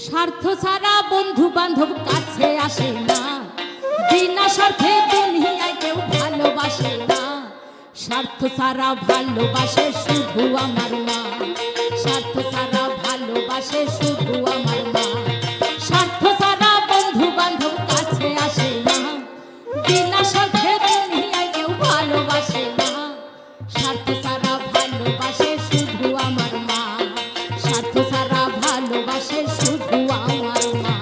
স্বার্থ ছাড়া বন্ধু বান্ধব কাছে আসে না, বিনা স্বার্থে দুনিয়ায় কেউ ভালোবাসে না। স্বার্থ ছাড়া ভালোবাসে শুধু আমার মা, স্বার্থ ছাড়া ভালোবাসে শুধু আমার মা। স্বার্থ ছাড়া বন্ধু বান্ধব কাছে আসে না, বিনা স্বার্থে দুনিয়ায় কেউ ভালোবাসে না। স্বার্থ ছাড়া ভালোবাসে শুধু আমার মা, স্বার্থ ছাড়া ভালোবাসে শুধু আমার মা।